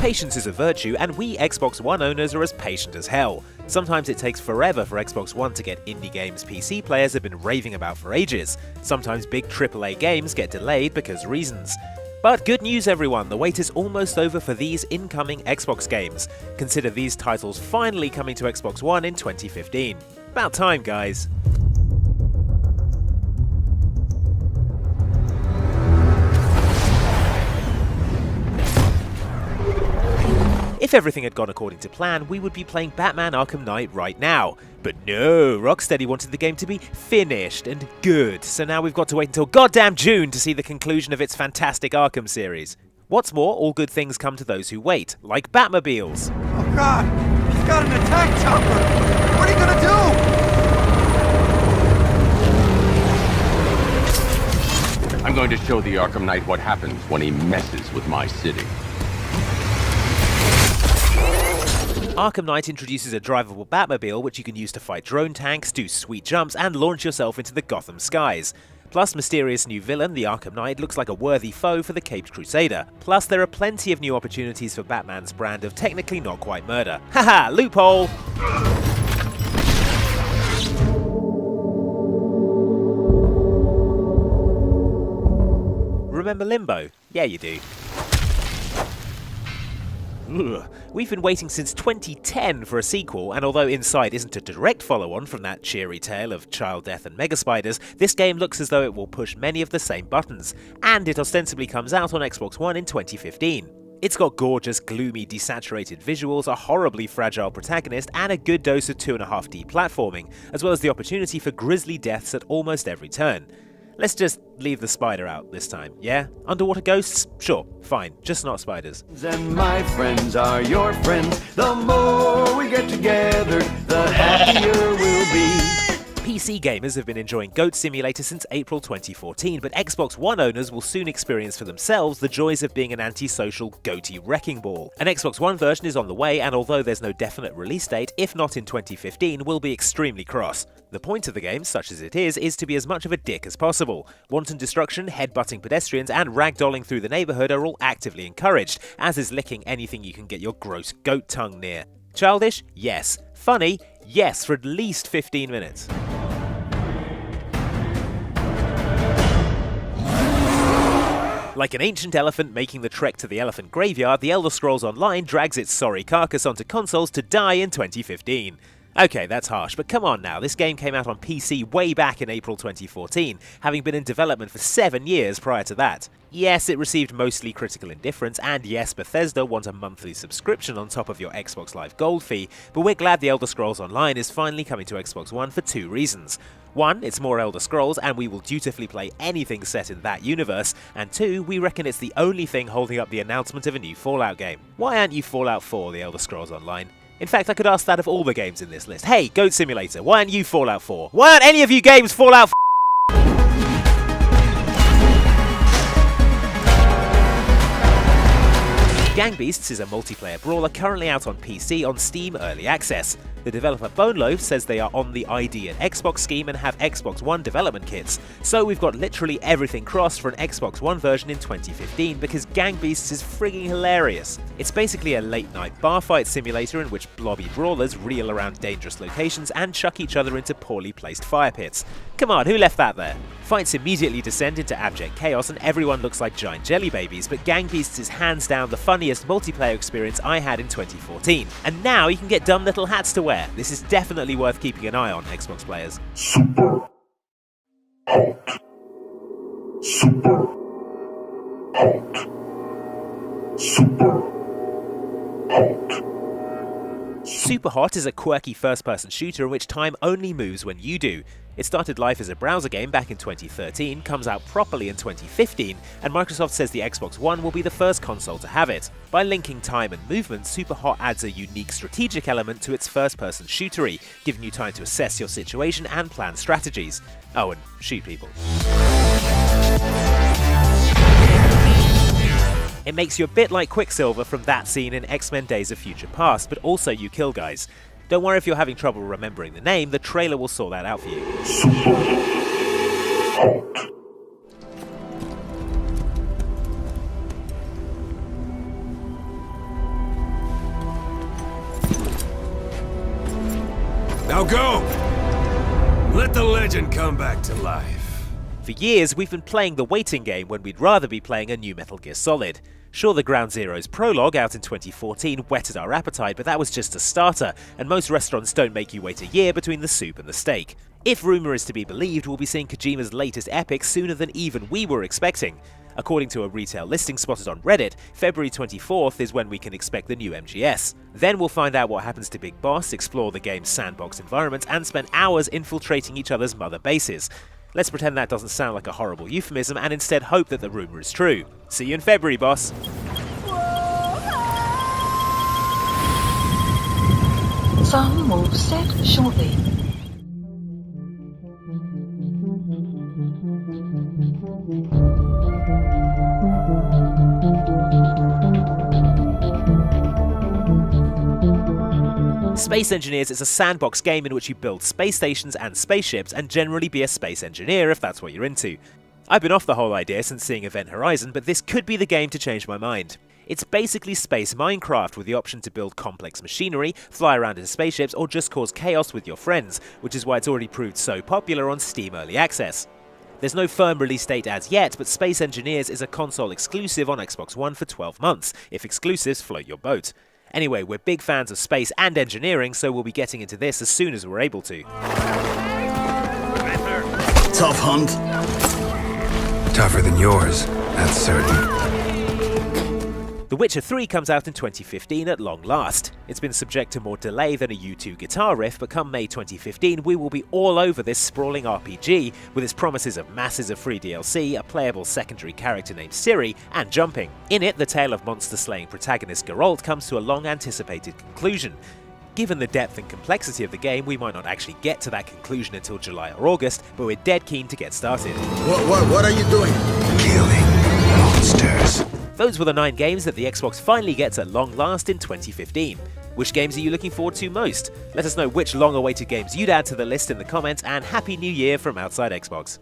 Patience is a virtue, and we Xbox One owners are as patient as hell. Sometimes it takes forever for Xbox One to get indie games PC players have been raving about for ages. Sometimes big AAA games get delayed because reasons. But good news everyone, the wait is almost over for these incoming Xbox games. Consider these titles finally coming to Xbox One in 2015. About time, guys. If everything had gone according to plan, we would be playing Batman Arkham Knight right now. But no, Rocksteady wanted the game to be finished and good, so now we've got to wait until goddamn June to see the conclusion of its fantastic Arkham series. What's more, all good things come to those who wait, like Batmobiles. Oh god, he's got an attack chopper! What are you gonna do? I'm going to show the Arkham Knight what happens when he messes with my city. Arkham Knight introduces a drivable Batmobile which you can use to fight drone tanks, do sweet jumps, and launch yourself into the Gotham skies. Plus, mysterious new villain, the Arkham Knight, looks like a worthy foe for the Caped Crusader. Plus, there are plenty of new opportunities for Batman's brand of technically not quite murder. Haha, loophole! Remember Limbo? Yeah, you do. Ugh. We've been waiting since 2010 for a sequel, and although Inside isn't a direct follow-on from that cheery tale of child death and mega spiders, this game looks as though it will push many of the same buttons, and it ostensibly comes out on Xbox One in 2015. It's got gorgeous, gloomy, desaturated visuals, a horribly fragile protagonist, and a good dose of 2.5D platforming, as well as the opportunity for grisly deaths at almost every turn. Let's just leave the spider out this time, yeah? Underwater ghosts? Sure, fine, just not spiders. And my friends are your friends. The more we get together, the happier we'll be. PC gamers have been enjoying Goat Simulator since April 2014, but Xbox One owners will soon experience for themselves the joys of being an antisocial goatee wrecking ball. An Xbox One version is on the way, and although there's no definite release date, if not in 2015, will be extremely cross. The point of the game, such as it is to be as much of a dick as possible. Wanton destruction, headbutting pedestrians, and ragdolling through the neighbourhood are all actively encouraged, as is licking anything you can get your gross goat tongue near. Childish? Yes. Funny? Yes, for at least 15 minutes. Like an ancient elephant making the trek to the elephant graveyard, The Elder Scrolls Online drags its sorry carcass onto consoles to die in 2015. Okay, that's harsh, but come on now, this game came out on PC way back in April 2014, having been in development for 7 years prior to that. Yes, it received mostly critical indifference, and yes, Bethesda want a monthly subscription on top of your Xbox Live Gold fee, but we're glad The Elder Scrolls Online is finally coming to Xbox One for 2 reasons. 1, it's more Elder Scrolls, and we will dutifully play anything set in that universe, and 2, we reckon it's the only thing holding up the announcement of a new Fallout game. Why aren't you Fallout 4, The Elder Scrolls Online? In fact, I could ask that of all the games in this list. Hey, Goat Simulator, why aren't you Fallout 4? Why aren't any of you games Fallout 4? Gang Beasts is a multiplayer brawler currently out on PC on Steam Early Access. The developer Boneloaf says they are on the ID and Xbox scheme and have Xbox One development kits. So we've got literally everything crossed for an Xbox One version in 2015 because Gang Beasts is frigging hilarious. It's basically a late-night bar fight simulator in which blobby brawlers reel around dangerous locations and chuck each other into poorly placed fire pits. Come on, who left that there? Fights immediately descend into abject chaos and everyone looks like giant jelly babies, but Gang Beasts is hands down the funniest multiplayer experience I had in 2014. And now you can get dumb little hats to wear. This is definitely worth keeping an eye on, Xbox players. Super hot. Super hot. Super hot. Superhot is a quirky first-person shooter in which time only moves when you do. It started life as a browser game back in 2013, comes out properly in 2015, and Microsoft says the Xbox One will be the first console to have it. By linking time and movement, Superhot adds a unique strategic element to its first-person shootery, giving you time to assess your situation and plan strategies. Oh, and shoot people. It makes you a bit like Quicksilver from that scene in X-Men Days of Future Past, but also you kill guys. Don't worry if you're having trouble remembering the name, the trailer will sort that out for you. Super hot. Now go! Let the legend come back to life. For years, we've been playing the waiting game when we'd rather be playing a new Metal Gear Solid. Sure, the Ground Zeroes prologue out in 2014 whetted our appetite, but that was just a starter, and most restaurants don't make you wait a year between the soup and the steak. If rumour is to be believed, we'll be seeing Kojima's latest epic sooner than even we were expecting. According to a retail listing spotted on Reddit, February 24th is when we can expect the new MGS. Then we'll find out what happens to Big Boss, explore the game's sandbox environment, and spend hours infiltrating each other's mother bases. Let's pretend that doesn't sound like a horrible euphemism and instead hope that the rumour is true. See you in February, boss! Some moves set shortly. Space Engineers is a sandbox game in which you build space stations and spaceships and generally be a space engineer if that's what you're into. I've been off the whole idea since seeing Event Horizon, but this could be the game to change my mind. It's basically space Minecraft with the option to build complex machinery, fly around in spaceships, or just cause chaos with your friends, which is why it's already proved so popular on Steam Early Access. There's no firm release date as yet, but Space Engineers is a console exclusive on Xbox One for 12 months, if exclusives float your boat. Anyway, we're big fans of space and engineering, so we'll be getting into this as soon as we're able to. Tough hunt. Tougher than yours, that's certain. The Witcher 3 comes out in 2015 at long last. It's been subject to more delay than a U2 guitar riff, but come May 2015 we will be all over this sprawling RPG with its promises of masses of free DLC, a playable secondary character named Ciri, and jumping. In it, the tale of monster-slaying protagonist Geralt comes to a long-anticipated conclusion. Given the depth and complexity of the game, we might not actually get to that conclusion until July or August, but we're dead keen to get started. What are you doing? Killing monsters. Those were the 9 games that the Xbox finally gets at long last in 2015. Which games are you looking forward to most? Let us know which long-awaited games you'd add to the list in the comments, and Happy New Year from Outside Xbox.